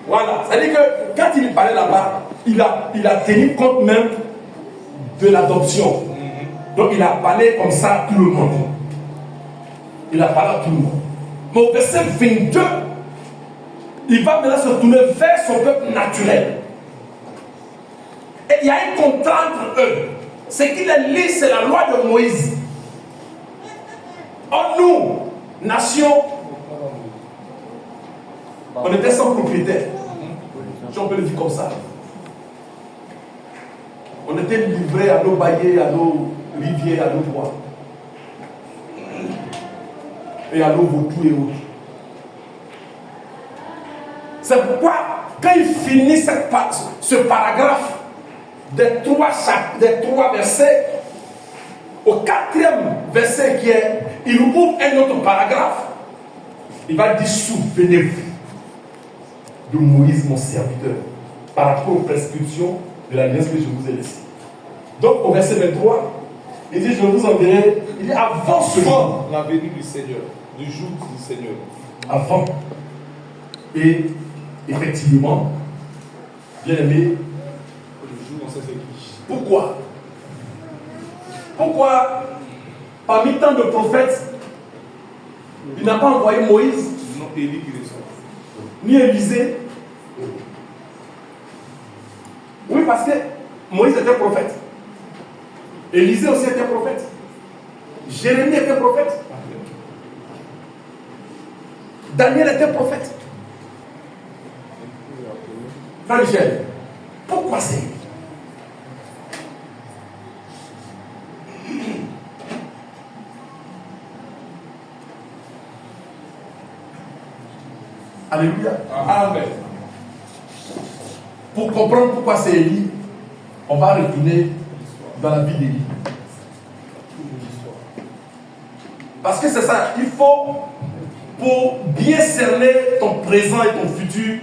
Voilà, c'est-à-dire que quand il parlait là-bas, il a tenu compte même de l'adoption. Donc il a parlé comme ça à tout le monde. Il a parlé à tout le monde. Mais au verset 22, il va maintenant se tourner vers son peuple naturel. Et il y a un contrat entre eux. Ce qu'il a lu, c'est la loi de Moïse. Or nous, nation, on était sans propriétaire. Si on peut le dire comme ça. On était livrés à nos baillets, à nos rivières, à nos bois. Et à nos vautours et autres. C'est pourquoi, quand il finit ce paragraphe des trois versets, au 4e verset qui est, il ouvre un autre paragraphe. Il va dire, souvenez-vous de Moïse, mon serviteur, par rapport aux prescriptions de l'alliance que je vous ai laissée. Donc, au verset 23, il dit, je vous enverrai, il dit, avant la venue du Seigneur, du jour du Seigneur. Avant. Et, effectivement, bien aimé, pourquoi? Pourquoi, parmi tant de prophètes, il n'a pas envoyé Moïse, non, Élie qui descend, ni Élisée? Oui, parce que Moïse était prophète. Élisée aussi était prophète. Jérémie était prophète. Daniel était prophète. Frère Michel, pourquoi c'est? Alléluia. Amen. Pour comprendre pourquoi c'est Élie, on va retourner dans la vie d'Élie. Parce que c'est ça, il faut, pour bien cerner ton présent et ton futur,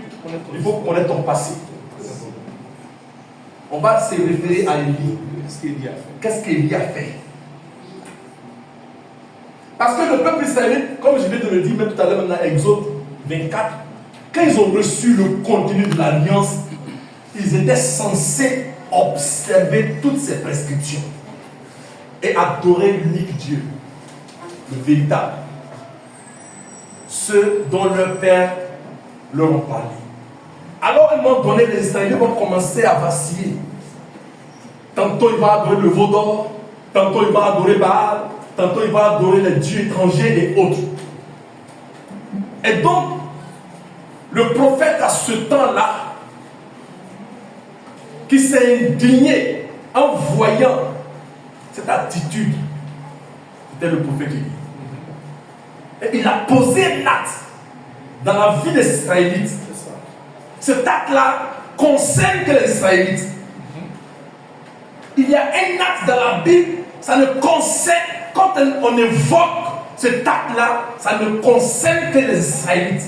il faut connaître ton passé. On va se référer à Élie. Qu'est-ce qu'Élie a fait? Parce que le peuple israélite, comme je viens de le dire même tout à l'heure dans Exode 24, quand ils ont reçu le contenu de l'alliance, ils étaient censés observer toutes ces prescriptions et adorer l'unique Dieu, le véritable, ceux dont leurs pères leur ont parlé. Alors, à un moment donné, les Israéliens vont commencer à vaciller. Tantôt, il va adorer le veau d'or, tantôt, il va adorer Baal, tantôt, il va adorer les dieux étrangers et autres. Et donc, le prophète à ce temps-là, qui s'est indigné en voyant cette attitude, c'était le prophète Élie. Et il a posé un acte dans la vie des Israélites. Cet acte-là concerne que les Israélites. Il y a un acte dans la Bible, ça ne concerne, quand on évoque cet acte-là, ça ne concerne que les Israélites.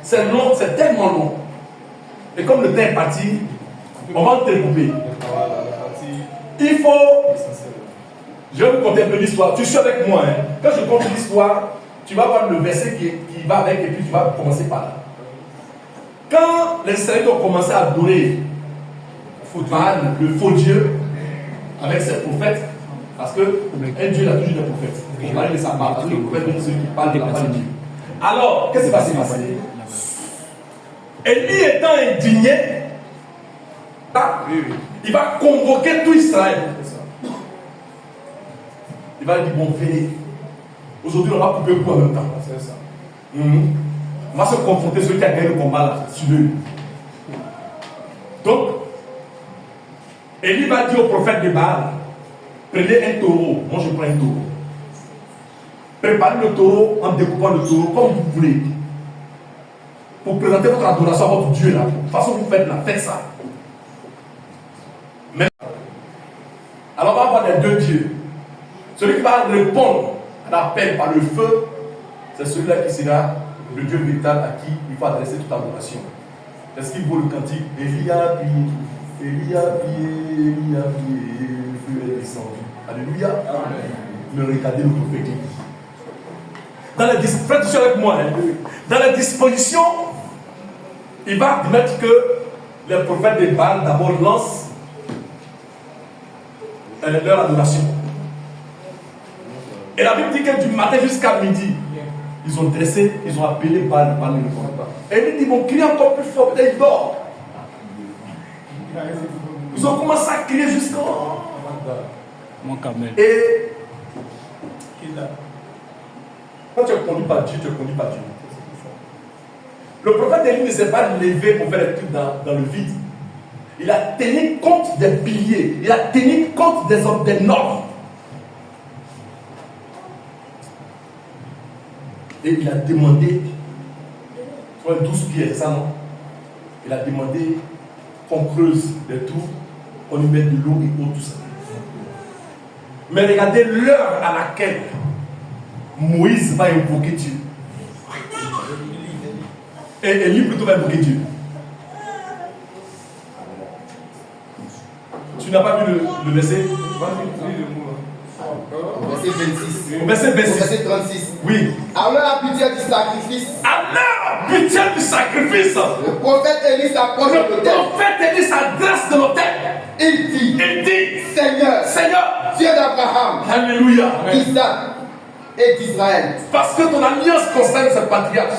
C'est long, c'est tellement long. Et comme le temps est parti, on va te découper. Il faut. Je vais vous conter un peu l'histoire. Tu suis avec moi. Hein. Quand je compte l'histoire, tu vas voir le verset qui va avec et puis tu vas commencer par là. Quand les Israélites ont commencé à adorer Baal, le faux Dieu, avec ses prophètes, parce que un Dieu il a toujours des prophètes. On parle de sa part, parce que le prophète est celui qui parle de la part de Dieu. Alors, qu'est-ce qui va se passer? Élie étant indigné, il va convoquer tout Israël. Il va dire, bon, venez. Aujourd'hui, on va couper le coup en même temps. C'est ça. On va se confronter à celui qui a gagné le combat là, sur lui. Donc, Élie va dire au prophète de Baal, prenez un taureau. Moi, je prends un taureau. Préparez le taureau en découpant le taureau comme vous voulez. Pour présenter votre adoration à votre Dieu là. De toute façon, vous faites là, faites ça. Mais, alors, on va avoir les deux dieux. Celui qui va répondre à l'appel par le feu, c'est celui-là qui sera le Dieu véritable à qui il faut adresser toute adoration. Est-ce qu'il vaut le cantique? Élie a prié, Élie a prié, Élie a prié, le feu est descendu. Alléluia. Amen. Mais regardez le prophète Élie. Frère, tu suis avec moi. Hein? Dans la disposition il va admettre que les prophètes de Baal d'abord lancent leur adoration. Et la Bible dit que du matin jusqu'à midi, ils ont appelé Baal, Baal ne répond pas. Et ils vont crier encore plus fort, peut-être ils dorment. Ils ont commencé à crier jusqu'à... Et quand tu es conduit par Dieu, tu es conduit par Dieu. Le prophète Élie ne s'est pas levé pour faire des trucs dans le vide. Il a tenu compte des piliers. Il a tenu compte des normes. Et il a demandé, 12 pierres, c'est ça non? Il a demandé qu'on creuse des trous, qu'on y mette de l'eau et tout ça. Mais regardez l'heure à laquelle Moïse va invoquer Dieu. Et Élie plutôt va invoquer Dieu. Tu n'as pas vu le verset? Verset 26. Au verset 26. Verset 36. Oui. À l'heure habituelle du sacrifice. À l'heure habituelle du sacrifice. Le prophète Élie s'approche de Le l'autel. prophète Élie s'adresse de l'autel. Il dit, Seigneur, Seigneur, Dieu d'Abraham, alléluia, d'Isaac et d'Israël. parce que ton alliance concerne ce patriarche.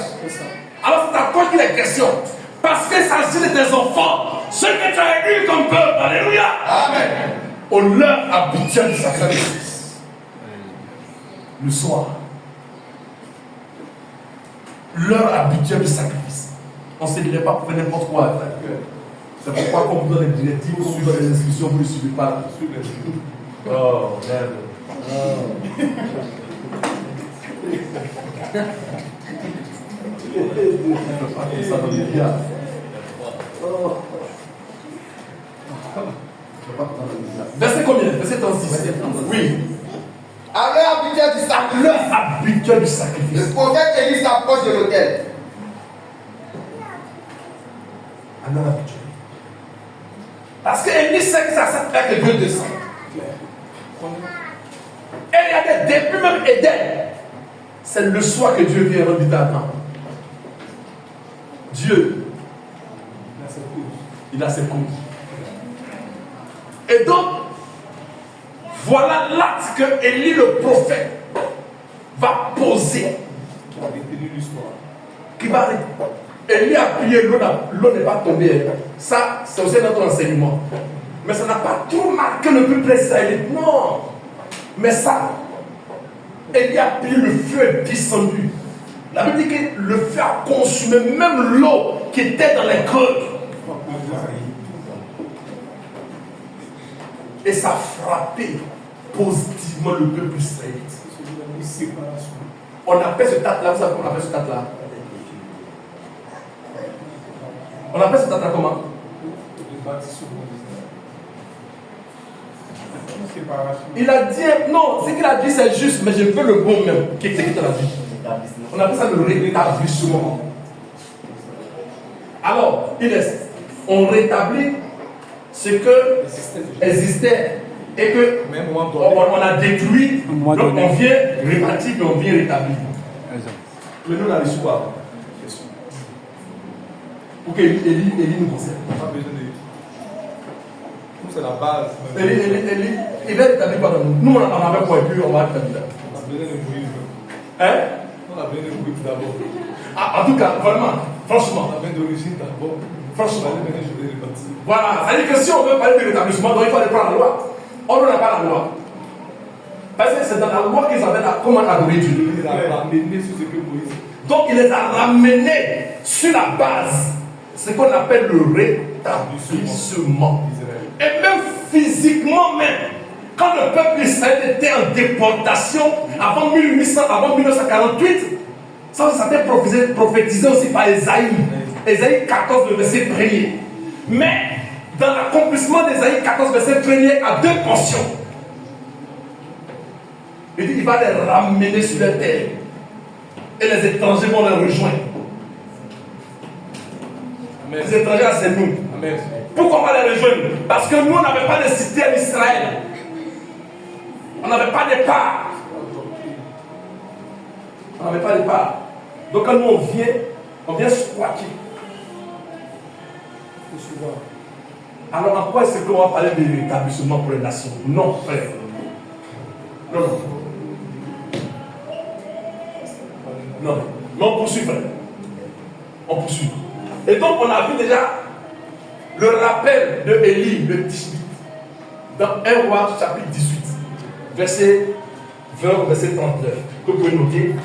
Alors c'est à toi qu'il est question. Parce qu'il s'agit de tes enfants, ceux que tu as élus comme peuple. Alléluia. Amen. Au l'heure habituelle du sacrifice. Le soir. L'heure habituelle du sacrifice. On ne se lève pas pour faire n'importe quoi. C'est pourquoi on vous donne des directives, suivant les instructions, vous ne les suivez pas. Oh, merde. Ça va bien. Verset combien? Verset 36. Oui. À l'heure habituelle du sacrifice. L'heure habituelle du sacrifice. Le prophète Élie s'approche de l'autel. À l'heure habituelle. Parce qu'Élie sait que ça s'appelle que Dieu descend. Et regardez, depuis même Éden, c'est le soir que Dieu vient rendre à temps. Dieu, il a ses causes. Et donc, voilà l'acte que Élie le prophète va poser. Qui va Élie a prié, l'eau n'est pas tombée. Ça, c'est aussi notre enseignement. Mais ça n'a pas trop marqué le plus précis. Non. Mais ça, Élie a prié, le feu est descendu. La Bible dit que le feu a consumé même l'eau qui était dans les creux. Et ça a frappé positivement le peuple israélite. On appelle ce tâte-là, vous savez comment on appelle ce tâte-là? On appelle ce tâte-là comment? Il a dit, non, ce qu'il a dit c'est juste, mais je veux le bon même qui exécute la vie. On appelle ça le rétablissement. Alors, on rétablit ce que existait et que on a détruit, donc on vient répartir et on vient rétablir. Mais nous on a reçu quoi? Pour que Élie nous concerne. C'est la base. Élie, il va rétablir quoi dans nous? Nous on en avait quoi et puis on va rétablir. On a besoin de Moïse. Hein? On a besoin de Moïse d'abord. Ah, en tout cas, vraiment, franchement. On a besoin d'origine d'abord. Franchement. Je vais répartir. Voilà, c'est-à-dire que si on veut parler de rétablissement, donc il faut aller prendre la loi. On n'a pas la loi. Parce que c'est dans la loi qu'ils avaient comment adorer Dieu. Il les a ramenés sur ce que Moïse. Donc il les a ramenés sur la base, ce qu'on appelle le rétablissement. Et même physiquement même, quand le peuple israélien était en déportation avant 1948, ça a été prophétisé aussi par Ésaïe. Ésaïe 14, le verset 1er. Mais dans l'accomplissement d'Ésaïe 14, verset 1er, à deux portions. Il dit qu'il va les ramener sur la terre. Et les étrangers vont les rejoindre. Amen. Les étrangers, c'est nous. Amen. Pourquoi on va les rejoindre? Parce que nous, on n'avait pas de cité en Israël. On n'avait pas de part. On n'avait pas de part. Donc quand nous on vient squatter. Alors en quoi est-ce qu'on va parler de rétablissement pour les nations? Non, frère. Non, non. Non, mais on poursuit, frère. On poursuit. Et donc on a vu déjà le rappel de Élie, le 18, dans 1 Roi chapitre 18, verset 20, verset 39, que vous pouvez noter.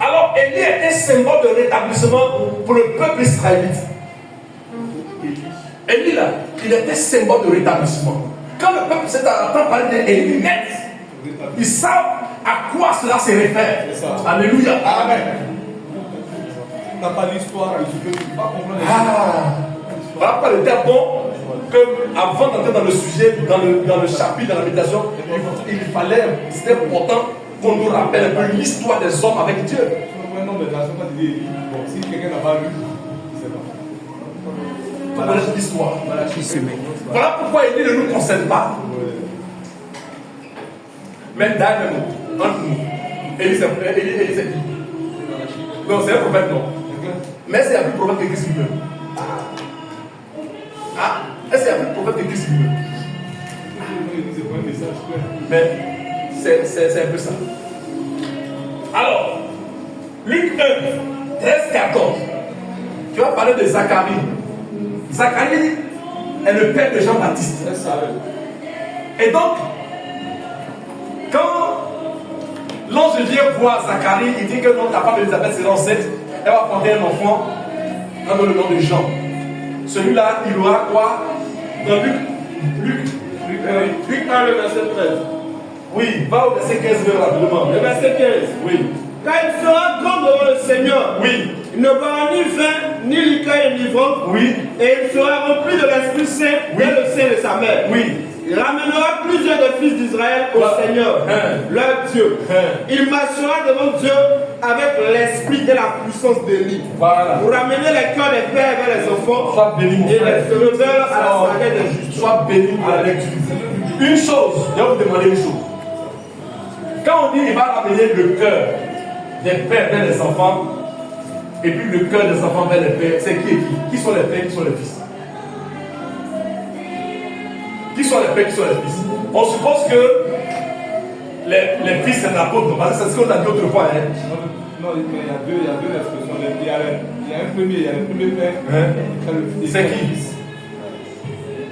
Alors Élie était symbole de rétablissement pour le peuple israélite. Élie là, il était symbole de rétablissement. Quand le peuple s'est entendu parler d'Élie net, ils savent à quoi cela se réfère. Alléluia. Amen. Tu n'as pas l'histoire, tu ne peux pas comprendre. Voilà pourquoi le terme bon, que avant d'entrer dans le sujet, dans le chapitre, dans la méditation, il fallait, c'était important qu'on nous rappelle un peu l'histoire des hommes avec Dieu. Non, mais là, quand tu dis, bon, si quelqu'un n'a pas lu, je ne sais pas. Voilà l'histoire. Voilà pourquoi Élie ne nous concerne pas. Mais d'ailleurs, entre nous, Élie c'est qui? Non, c'est un prophète, non. Mais c'est un plus prophète que Christ lui-même. Ah, est-ce qu'il y a plus de prophète que Christ lui-même? Mais c'est un peu ça. Alors, Luc 1, 13, 14. Tu vas parler de Zacharie. Zacharie est le père de Jean-Baptiste. Et donc, quand l'ange vient voir Zacharie, il dit que non, la femme d'Élisabeth sera enceinte, elle va fonder un enfant, dans le nom de Jean. Celui-là, il aura quoi? Dans Luc 1, le verset 13. Oui, va au verset 15 rapidement. Le verset 15. Oui. Car il sera grand devant le Seigneur. Oui. Il ne boira ni vin, ni liqueur enivrante. Oui. Et il sera rempli de l'Esprit Saint dès le sein de sa mère. Oui. Il ramènera plusieurs des fils d'Israël au Seigneur, leur Dieu. Il marchera devant Dieu avec l'esprit et la puissance d'Élie. Voilà. Pour ramener les cœurs des pères vers les enfants. Sois béni, mon et frère. les rebelles à la sagesse des justes. Sois béni pour la lecture. Une chose, je vais vous demander une chose. Quand on dit il va ramener le cœur des pères vers les enfants, et puis le cœur des enfants vers les pères, c'est qui et qui? Qui sont les pères, qui sont les fils? Qui sont les pères, qui sont les fils? On suppose que les fils c'est l'apôtre, parce que c'est ce qu'on a dit autrefois. Hein? Non, il y a deux expressions. Il y a un premier, il y a le premier père. C'est qui?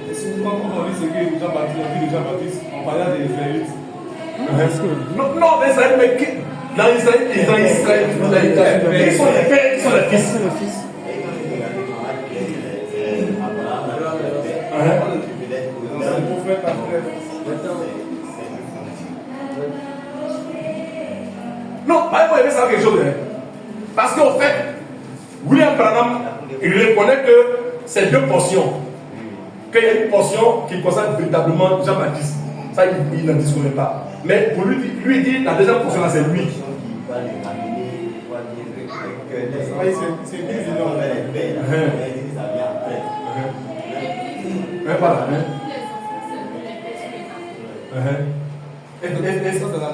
Et souvent, quand on dit c'est que Jean-Baptiste, on parlait des Israélites. Non, mais Israël, mais qui? Dans Israël, qui sont les pères, qui sont les fils? C'est le fils. Non, par exemple, il veut savoir quelque chose. Hein? Parce qu'en fait, William Branham, il reconnaît que c'est deux portions. Qu'il y a une portion qui concerne véritablement Jean-Baptiste. Ça, il n'en disconnaît pas. Mais pour lui, il dit la deuxième portion là, c'est lui. C'est évident. Voilà.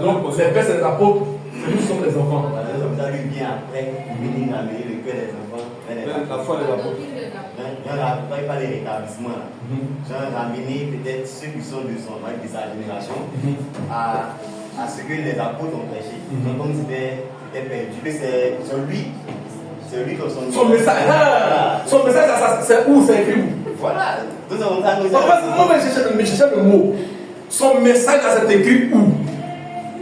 Donc, les pères, c'est les apôtres. Nous sommes les enfants. La foi des apôtres. J'en ai pas les rétablissements. J'en ai ramené peut-être ceux qui sont de sa génération à ce que les apôtres ont prêché. Comme c'était perdu. C'est lui qui son message. Son message, c'est où? C'est écrit où? Voilà. En fait, moi, je cherchais le mot. Son message, c'est écrit où?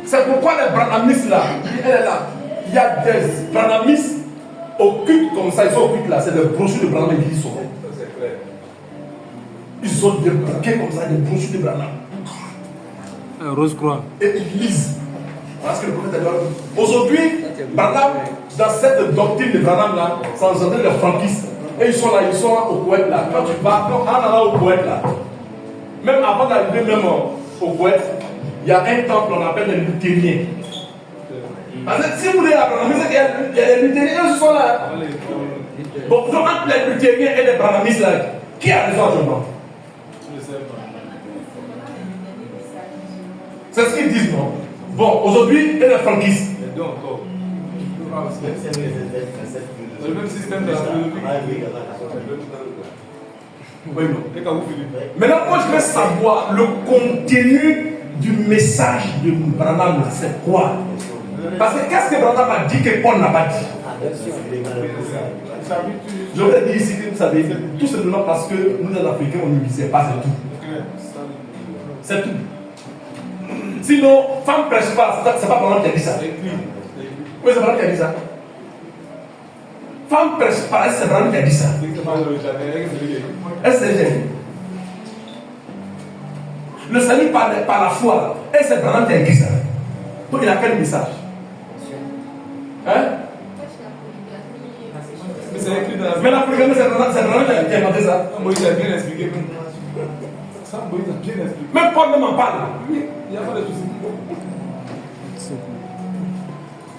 C'est pourquoi les branhamistes là, elle est là. Il y a des branhamistes occultes comme ça, ils sont occultes là. C'est des brochures de Branham qui sont. Ils ont des bouquets comme ça, des brochures de Branham. Rose-Croix. Et ils lisent. Voilà ce que le prophète a dit. Aujourd'hui, Branham, dans cette doctrine de Branham là, ça engendre les franquistes. Et ils sont là au Koweït là. Quand tu vas, quand on est au Koweït là, même avant d'arriver même au Koweït, il y a un temple qu'on appelle les luthériens. Parce que si vous voulez la branhamisme, il y a les luthériens qui sont là. Bon, donc entre les luthériens et les branhamistes là, qui a raison actuellement? C'est ce qu'ils disent, non? Bon, aujourd'hui, et les franquistes. Les deux encore. Le même système de la philosophie. Oui, non. Et quand vous finissez. Maintenant, moi, je veux savoir le contenu du message de Branham, c'est quoi? Parce que qu'est-ce que Branham a dit que Paul n'a pas dit? Je voudrais dire ici que vous savez, tout simplement parce que nous, les Africains, on ne lisait pas, c'est tout. C'est tout. Sinon, femme ne prêche pas, c'est pas Branham qui a dit ça. Oui, c'est Branham qui a dit ça. Femme ne prêche pas, c'est Branham qui a dit ça. Est-ce que c'est le salut par la foi, et c'est Branham qui a dit ça. Donc il a quel message? Hein? Mais c'est écrit dans la Mais la polygamie, c'est Branham qui a inventé ça. Moïse a bien expliqué. Ça, Moïse a bien expliqué. Même Paul ne m'en parle. Oui, il n'y a pas de souci.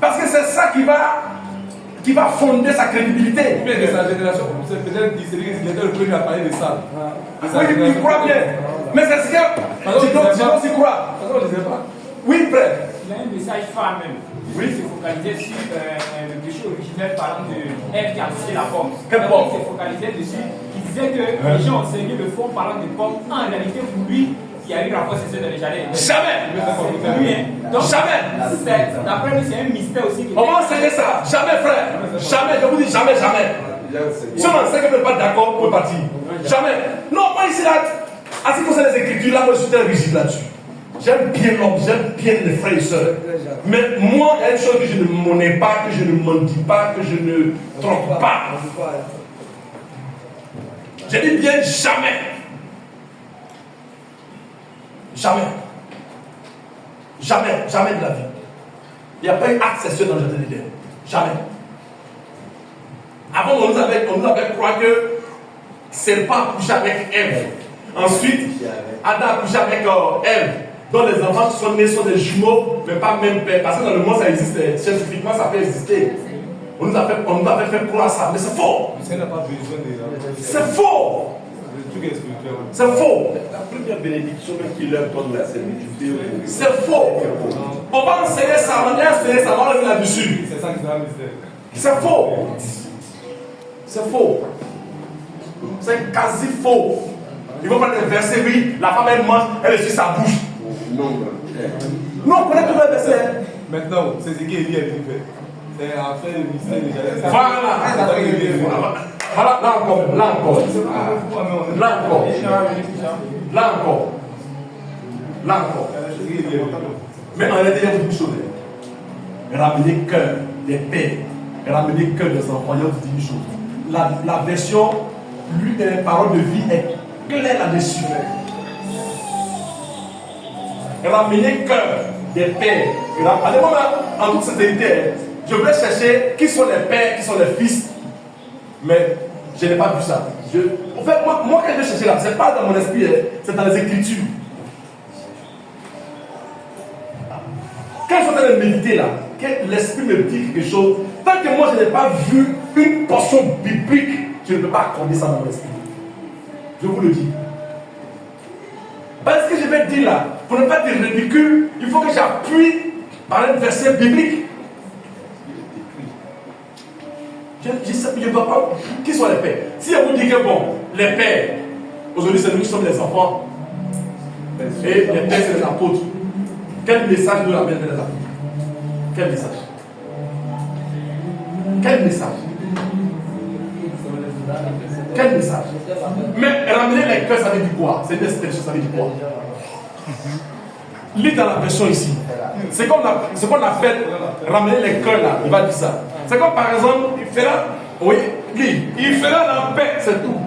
Parce que c'est ça qui va fonder sa crédibilité. Bien de sa génération, c'est peut-être qu'il était le premier à parler de ça. Oui, il croit bien. Mais c'est ce que tu dois aussi croire. On ne le sait pas. Oui, frère. Il y a un message phare même. Oui. Il s'est focalisé sur le péché originel parlant de Ève qui a touché la pomme. Quelle pomme? Il s'est focalisé dessus. Il disait que les gens enseignaient le fond parlant de pommes. En réalité, pour lui, il y a eu rapport sexuel dans les jardins. Jamais. C'est lui, hein. Donc, Jamais. D'après lui, c'est un mystère aussi. On va enseigner ça. Jamais, frère. Jamais. Je vous dis jamais, jamais. Si on enseigne que vous n'êtes pas d'accord, vous pouvez partir. Jamais. Non, moi ici, là, en ce qui concerne les écritures, là, moi je suis très rigide là-dessus. J'aime bien l'homme, j'aime bien les frères et sœurs. Mais moi, il y a une chose que je ne monnais pas, que je ne mendie pas, que je ne trompe pas. Je dis bien jamais. Jamais. Jamais, jamais de la vie. Il n'y a pas eu acte sexuel dans le jardin d'Éden. Jamais. Avant, on nous avait croit que serpent a couché avec Ève. Ensuite, Adam a couché avec Ève. Donc les enfants qui sont nés sont des jumeaux, mais pas même père. Parce que dans le monde ça existe, scientifiquement ça peut exister. On nous a fait croire ça, mais c'est faux. Ça n'a pas besoin de. C'est faux. Le truc est spirituel. C'est faux. La première bénédiction même qui leur donne la servitude. C'est faux. On va enseigner ça, on va enseigner ça, on va revenir là-dessus. C'est ça qui sera le mystère. C'est faux. C'est faux. C'est quasi faux. Ils vont prendre des versets, oui, la femme elle mange, elle essuie sa bouche. Non, on connaît tous les versets. Maintenant, c'est ce qu'Élie a dit fait. C'est à faire le mystère déjà. Voilà, là encore. Mais en réalité, il y a beaucoup de choses. Ramener cœur des pères, ramener cœur des enfants, il y a aussi une chose. La version, lui, des paroles de vie est claire là-dessus. Ramener cœur des pères. Allez-moi en toute sincérité, je voulais chercher qui sont les pères, qui sont les fils, mais je n'ai pas vu ça. En fait, moi quand je cherchais là, ce n'est pas dans mon esprit, c'est dans les Écritures. Quand je suis en train de méditer là, que l'esprit me dit quelque chose, tant que moi je n'ai pas vu une portion biblique, je ne peux pas accorder ça dans mon esprit. Je vous le dis. Parce que je vais dire là, pour ne pas dire ridicule, il faut que j'appuie par un verset biblique. Je ne vois pas qui sont les pères. Si on vous dit que bon, les pères, aujourd'hui c'est nous qui sommes les enfants, et les pères c'est les apôtres, quel message nous amène les apôtres? Quel message? Quel message? Quel message? Mais ramener les cœurs, ça veut dire quoi? C'est une expression, ça veut dire quoi? Lis dans la version ici. C'est comme ce qu'on appelle ramener les cœurs là. Il va dire ça. C'est comme par exemple, il fera, oui, lis, il fera la paix, c'est tout.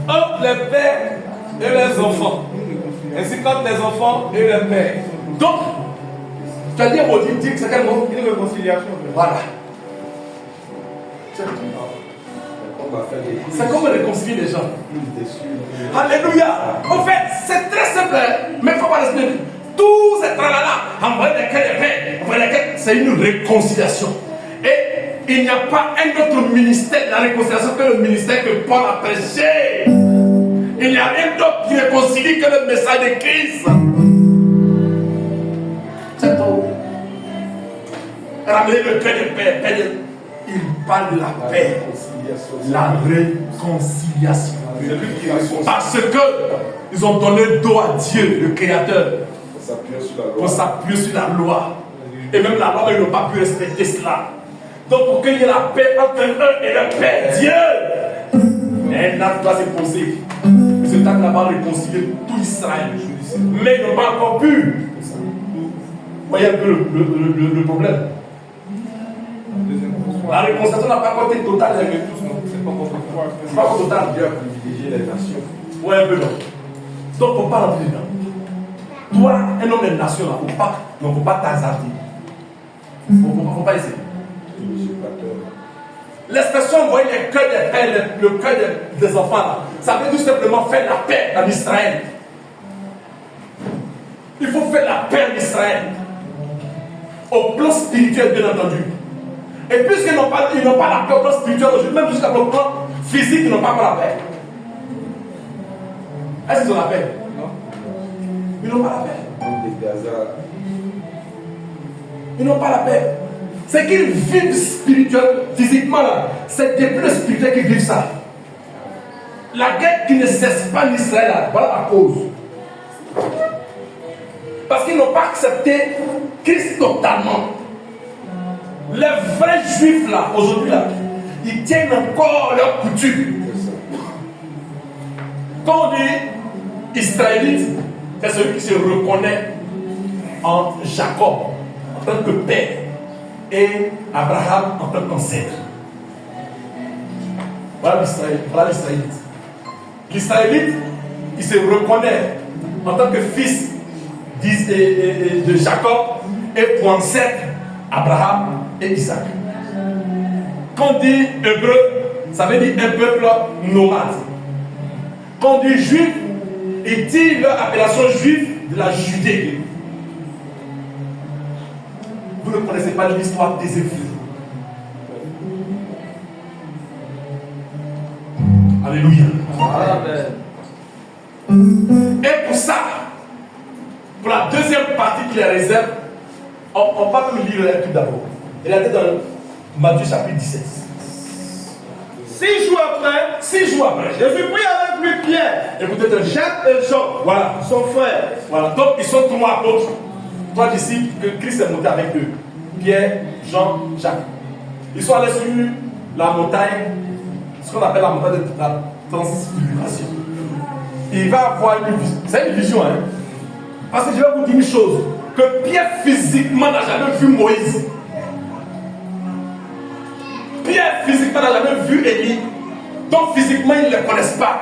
Entre les pères et les enfants. Ainsi qu'entre les enfants et les pères. Donc, tu as dit un mot, dis que c'est quel mot? Une réconciliation. Voilà. C'est comme réconcilier les gens. Alléluia. En fait, c'est très simple, mais il ne faut pas rester. Tous ces tralala, envoyer lesquels, c'est une réconciliation. Et il n'y a pas un autre ministère de la réconciliation que le ministère que Paul a prêché. Il n'y a rien d'autre qui réconcilie que le message de Christ. C'est tout. Ramener le cœur de paix. Il parle de la paix. La réconciliation. C'est lui qui est responsable. Parce que ils ont donné dos à Dieu, le Créateur, Pour s'appuyer sur la loi. pour s'appuyer sur la loi. Et même la loi, ils n'ont pas pu respecter cela. Donc pour qu'il y ait la paix entre eux et le Père Dieu, un acte doit se poser. Ce acte là-bas réconcilier tout Israël. Mais ils n'ont pas encore pu. Vous voyez un peu le problème. La réconciliation n'a pas encore été totale. C'est pas encore C'est pas encore total. Dieu a privilégié les nations. Ouais, un peu non. Donc, il ne faut pas rentrer dedans. Toi, un homme des nations, il ne faut pas t'hasarder. Il ne faut pas essayer. L'expression, vous voyez, le cœur des pères, le cœur des enfants, là, ça veut tout simplement faire la paix en Israël. Il faut faire la paix en Israël. Au plan spirituel, bien entendu. Et puisqu'ils n'ont pas la paix au plan spirituel, même jusqu'à le plan physique, ils n'ont pas la paix. Est-ce qu'ils ont la paix? Non. Ils n'ont pas la paix. Comme des Gaza. Ils n'ont pas la paix. C'est qu'ils vivent spirituellement, physiquement là. C'est depuis le spirituel qu'ils vivent ça. La guerre qui ne cesse pas en Israël là, voilà la cause. Parce qu'ils n'ont pas accepté Christ totalement. Les vrais juifs là, aujourd'hui là, ils tiennent encore leurs coutumes. Quand on dit israélite, c'est celui qui se reconnaît en Jacob en tant que père et Abraham en tant qu'ancêtre. Voilà l'israélite. L'israélite, il se reconnaît en tant que fils de Jacob et pour ancêtre Abraham et Isaac. Quand on dit hébreu, ça veut dire un peuple nomade. Quand on dit juif, il dit leur appellation juive de la Judée. Vous ne connaissez pas l'histoire des Hébreux. Alléluia. Amen. Et pour ça, pour la deuxième partie qui les réserve, on va même lire un truc d'abord. Regardez dans Matthieu chapitre 17. 6 jours après, je suis pris avec lui Pierre, Écoutez très bien. Jacques et Jean, Voilà. son frère. Voilà. Donc ils sont trois apôtres, trois disciples que Christ est monté avec eux. Pierre, Jean, Jacques. Ils sont allés sur la montagne, ce qu'on appelle la montagne de la transfiguration. Il va avoir une vision. C'est une vision, hein. Parce que je vais vous dire une chose, que Pierre physiquement n'a jamais vu Moïse. Pierre physiquement n'a jamais vu Élie. Donc physiquement ils ne les connaissent pas.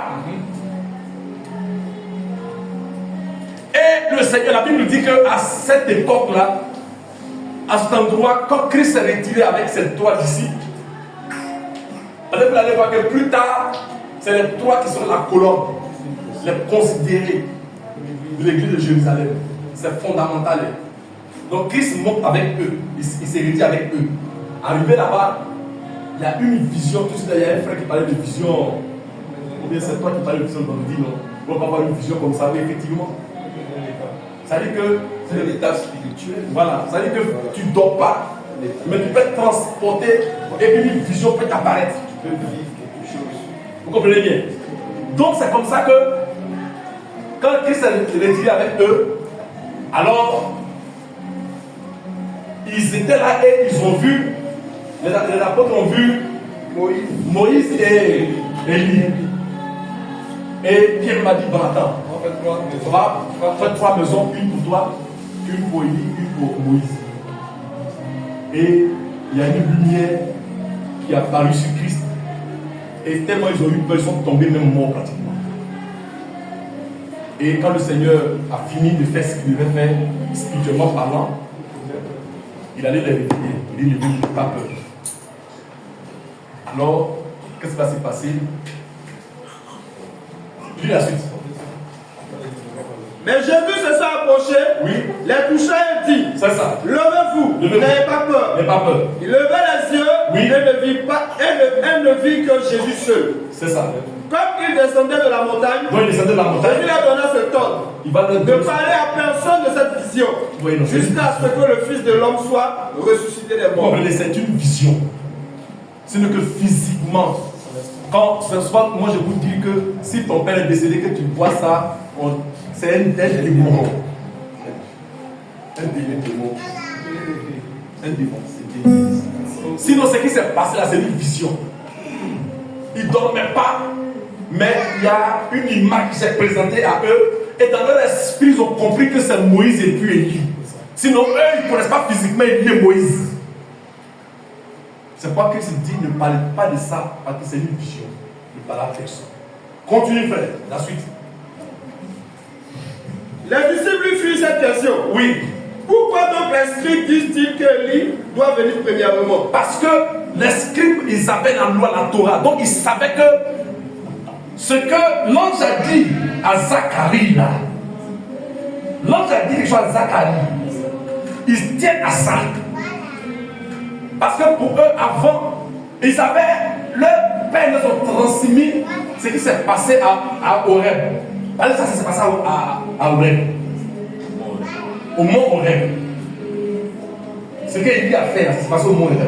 Et le Seigneur, la Bible nous dit qu'à cette époque-là, à cet endroit, quand Christ s'est retiré avec ses trois disciples, vous allez voir que plus tard, c'est les trois qui sont la colonne, les considérés de l'église de Jérusalem. C'est fondamental. Donc Christ monte avec eux, il s'est retiré avec eux. Arrivé là-bas, il y a une vision, tout de suite, il y a un frère qui parlait de vision. Ou bien c'est toi qui parlais de vision vendredi, non? On va pas avoir une vision comme ça, mais effectivement. Ça veut dire que C'est l'état spirituel. voilà, ça veut dire que tu ne dors pas, mais tu peux être transporté et puis une vision peut apparaître. Tu peux vivre quelque chose. Vous comprenez bien? Donc c'est comme ça que quand Christ est retiré avec eux, alors ils étaient là et ils ont vu, les apôtres ont vu Moïse et Élie. Et Pierre m'a dit, bon attends, on va faire trois maisons, une pour toi, une pour Élie, une pour Moïse. Et il y a une lumière qui est apparue sur Christ. Et tellement ils ont eu peur, ils sont tombés même morts pratiquement. Et quand le Seigneur a fini de faire ce qu'il devait faire, spirituellement parlant, il allait les réveiller. Il dit, ne pas peur. Alors, qu'est-ce qui va se passer? Lis la suite. Mais Jésus se s'est approché, Oui. les toucha et dit, C'est ça. levez-vous, Levez-vous. n'ayez pas peur. N'aie pas peur. Il levait les yeux Oui. et ne vit pas, elle ne vit que Jésus seul. C'est ça. Comme il descendait de la montagne, Quand il descendait de la Jésus montagne, lui a donné cet ordre il va de parler à personne de cette vision, Oui, non, c'est jusqu'à ce que le Fils de l'homme soit ressuscité des morts. c'est une vision. Ce n'est que physiquement quand ce soir, moi je vous dis que si ton père est décédé, que tu vois ça, c'est un démon. Un démon. Un démon. Sinon, ce qui s'est passé là, c'est une vision. Ils ne dormaient pas, mais il y a une image qui s'est présentée à eux. Et dans leur esprit, ils ont compris que c'est Moïse et puis Élie. Sinon, eux, ils ne connaissent pas physiquement Élie et Moïse. C'est pourquoi Christ dit ne parlez pas de ça, parce que c'est une vision. Ne parlez pas de personne. Continue, frère, la suite. Les disciples lui firent cette question. Oui. Pourquoi donc les scribes disent-ils qu'Élie doit venir premièrement? Parce que les scribes, ils avaient la loi, la Torah. Donc, ils savaient que ce que l'ange a dit à Zacharie, là, l'ange a dit quelque chose à Zacharie, ils tiennent à ça. Parce que pour eux, avant, ils avaient, leur père nous ont transmis ce qui s'est passé à Horeb. Parce que ça s'est passé à Horeb. Au mont Horeb. Ce qu'Élie a fait, ça s'est passé au mont Horeb.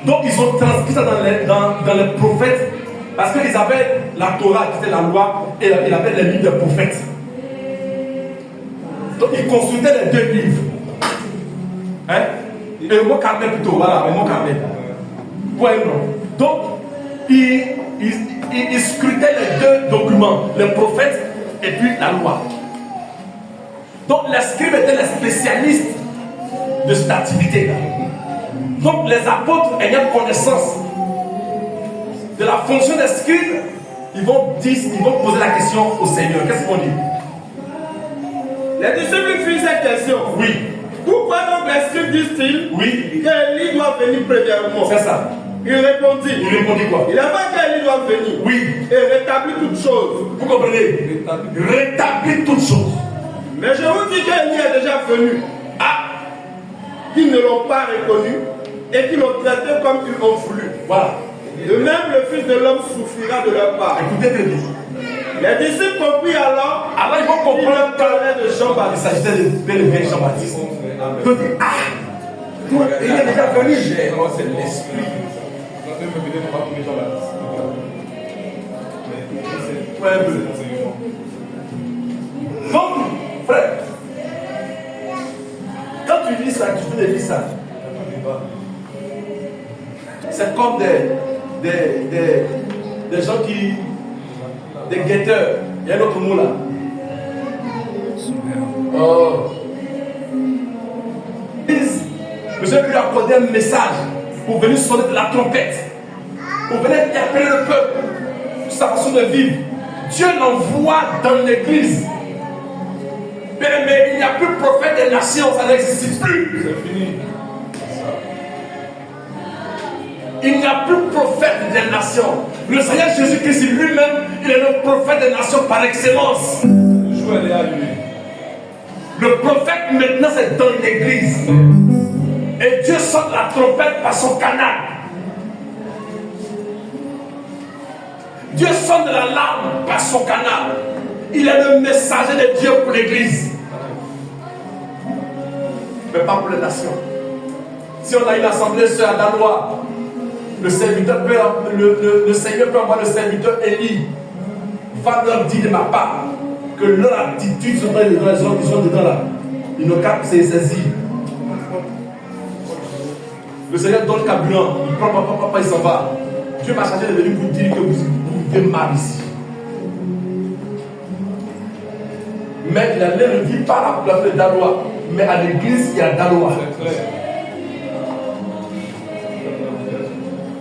Donc ils ont transcrit ça dans les prophètes. Parce qu'ils avaient la Torah qui était la loi et ils avaient les livres des prophètes. Donc ils consultaient les deux livres. Hein? Et le mot Carmel plutôt, voilà, le mot Carmel. Donc, ils scrutaient les deux documents, les prophètes et puis la loi. Donc, les scribes étaient les spécialistes de cette activité-là. Donc, les apôtres ayant connaissance de la fonction des scribes, ils vont poser la question au Seigneur. Qu'est-ce qu'ils vont dire? Les disciples firent cette question. Oui. Pourquoi donc les scribes disent-ils qu'Élie doit venir premièrement? C'est ça. Il répondit. Il répondit quoi? Il a dit qu'Élie doit venir. Oui. Et rétablir toutes choses. Vous comprenez? Rétablir toutes choses. Mais je vous dis qu'Élie est déjà venu. Ah! Qu'ils ne l'ont pas reconnu et qu'ils l'ont traité comme ils ont voulu. Voilà. De même, le Fils de l'homme souffrira de leur part. Écoutez très bien. Les disciples comprirent alors. Alors ils vont comprendre qu'il parlait de Jean-Baptiste. Il s'agissait de l'évêque Jean-Baptiste. Donc, il est déjà venu. C'est l'esprit. Donc, frère, quand tu lis ça, tu peux lire ça. C'est comme des gens qui. Des guetteurs. Il y a un autre mot là. Oh. Je vais lui accorder un message pour venir sonner de la trompette, pour venir interpeller le peuple sur sa façon de vivre. Dieu l'envoie dans l'église. Mais il n'y a plus de prophète des nations, ça n'existe plus. C'est fini. Il n'y a plus de prophète des nations. Le Seigneur Jésus-Christ lui-même, il est le prophète des nations par excellence. Le jour est arrivé. Le prophète maintenant c'est dans l'église. Et Dieu sonne la trompette par son canal. Dieu sonne la larme par son canal. Il est le messager de Dieu pour l'église. Mais pas pour les nations. Si on a une assemblée sur la loi, le Seigneur peut envoyer le serviteur Élie. Va leur dire de ma part que leur attitude sont ils sont dedans là. Ils n'ont qu'à se saisir. Le Seigneur donne le carburant. Il prend papa, il s'en va. Dieu m'a chargé de venir vous dire que vous vivez mal ici. Mais il a l'air de dire pas à la place de Dalois, mais à l'église il y a Dalois.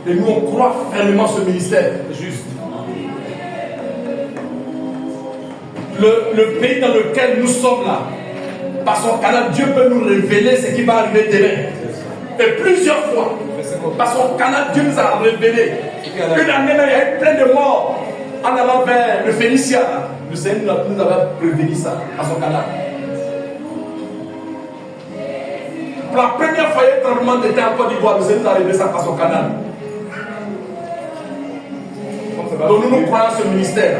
Et nous on croit fermement ce ministère. Juste. Le pays dans lequel nous sommes là, par son canal, Dieu peut nous révéler ce qui va arriver demain. Et plusieurs fois, par son canal, Dieu nous a révélé. Une année, il y a eu plein de morts en allant vers le Phénicia. Le Seigneur nous avait prévenu ça, à son canal. Pour la première fois, il y a eu un tremblement de terre en Côte d'Ivoire. Le Seigneur nous a révélé ça par son canal. Donc nous croyons ce ministère.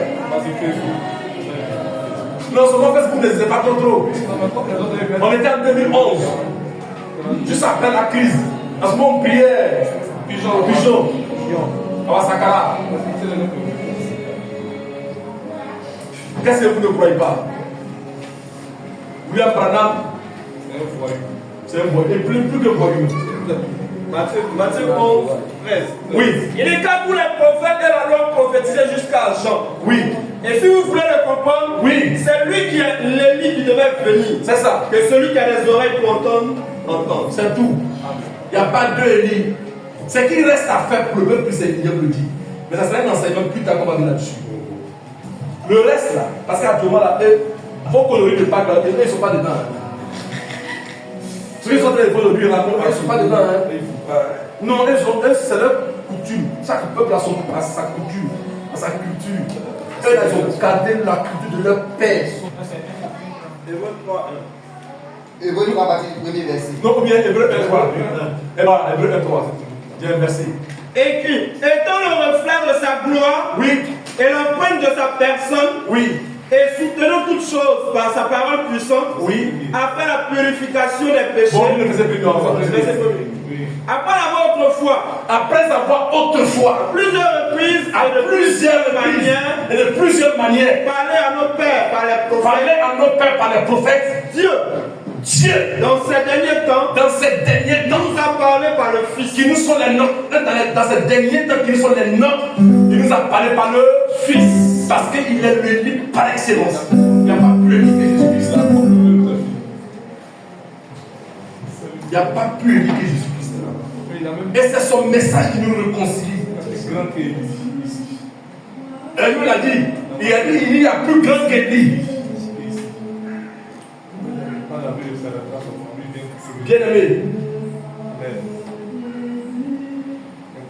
Non, seulement Facebook ne disait pas trop. On était en 2011, juste après la crise. En ce moment, on priait. Pigeon. Awasakara. Qu'est-ce que vous ne croyez pas? William Branham, c'est un voyou. Et plus que voyou. Matthieu 11, 13. Oui. Il est qu'à tous les prophètes et la loi prophétisée jusqu'à Jean. Oui. Et si vous voulez le comprendre, Oui. c'est lui qui est l'Élie qui devait venir. C'est ça. Que celui qui a les oreilles pour entendre, entende. C'est tout. Il n'y a pas deux Élie. Ce qu'il reste à faire pour le peuple, c'est Guillaume le dit. Mais ça sera un enseignement plus tard qu'on va venir là-dessus. Le reste là, parce qu'à tout moment là, il faut qu'on le pas là, ils ne sont pas dedans. Ceux qui sont en train de faire le lui, ils ne sont pas dedans. Non, c'est leur coutume. Chaque peuple a sa coutume, a sa culture. Eux, ils ont gardé la culture de leur père. Hébreux 3, 1. Hébreux 3, partie du premier verset. Non, ou bien Hébreux 1, 3. Hébreux 1, 3. J'ai un verset. Écrit, étant le reflet de sa gloire, Oui. et l'empreinte de sa personne, Oui. et soutenant toutes choses par sa parole puissante, Oui. après la purification des péchés. Bon, il ne faisait plus de Après avoir autrefois, après avoir autrefois, plusieurs reprises à et de plusieurs manières, et de plusieurs manières, parlé à nos pères par les prophètes, parler à nos pères par les prophètes, Dieu, dans ces derniers temps, nous a parlé par le Fils. qui nous sont les nôtres, dans ces derniers temps qui nous sont les nôtres, il nous a parlé par le Fils, parce qu'il est l'Élie par excellence. Il n'y a pas plus Élie que Jésus-Christ là. Il n'y a pas plus Élie que Jésus-Christ là. Et c'est son message qui nous réconcilie. Et lui l'a dit, il y a plus grand qu'Élie. Bien aimé,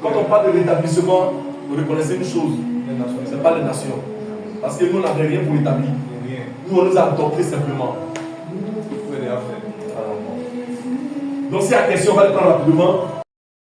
quand on parle de l'établissement, vous reconnaissez une chose, ce n'est pas les nations. Parce que nous, on n'avait rien pour établir. Nous, on nous a adoptés simplement. Donc, si la question, on va le prendre rapidement.